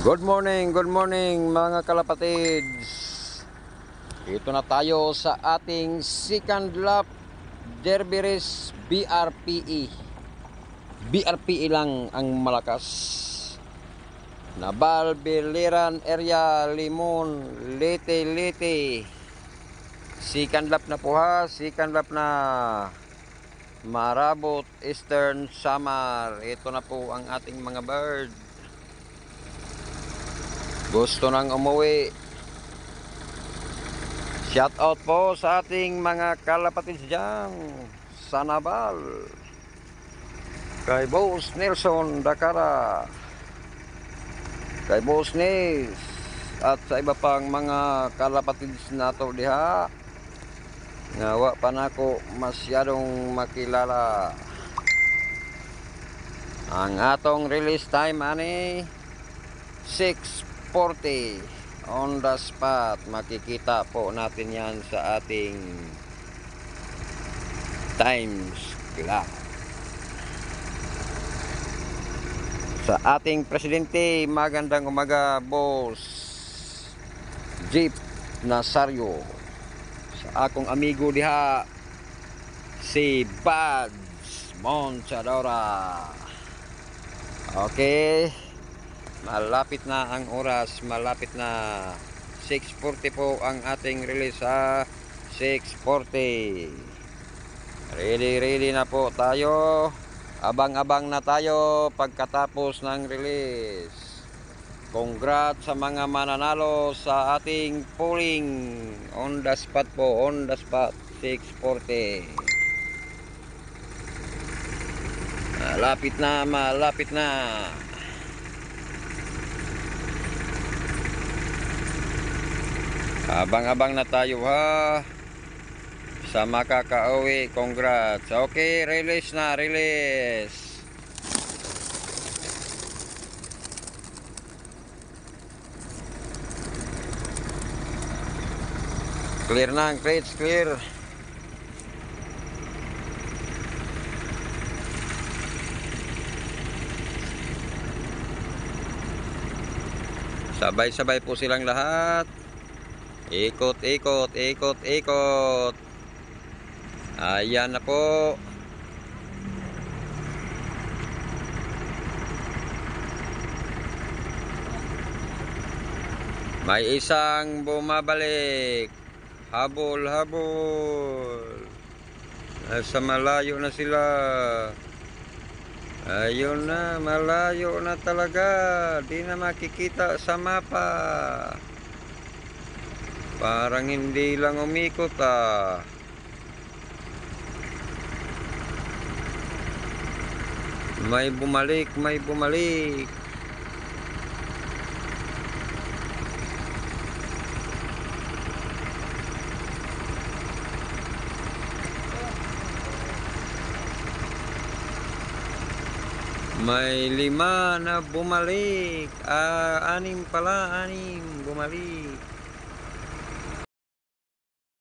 Good morning mga kalapatids. Ito na tayo sa ating second lap Derby Race BRPE. BRPE lang ang malakas. Nabal, Biliran, Area, Limon, Leyte. Second lap na po ha. Second lap na Marabot, Eastern, Samar. Ito na po ang ating mga bird. Gusto nang umuwi. Shout out po sa ating mga kalapatids dyan sa Nabal. Kay Boss Nelson Dakara, kay Boss Nis, at sa iba pang mga kalapatids nato diha. Ngawa pa na ako masyadong makilala. Ang atong release time ani 6:40 on the spot. Makikita po natin yan sa ating times clock. Sa ating presidente, magandang umaga, Boss Jeep Nazario. Sa akong amigo diha, si Buds Montadora. Okay, malapit na ang oras, malapit na. 6:40 po ang ating release ha. 6:40. Ready na po tayo. Abang-abang na tayo pagkatapos ng release. Congrats sa mga mananalo sa ating polling. On the spot po, on the spot. 6:40. Malapit na. Abang-abang na tayo ha. Sa makakauwi, congrats. Okay, release na, release. Clear na ang crates, clear. Sabay-sabay po silang lahat. Ikot. Ayan na po. May isang bumabalik. Habol. Nasa malayo na sila. Ayun na, malayo na talaga. Di na makikita sa mapa. Parang hindi lang umikot ah. May bumalik. May 5 na bumalik. 6 pala, 6 bumalik.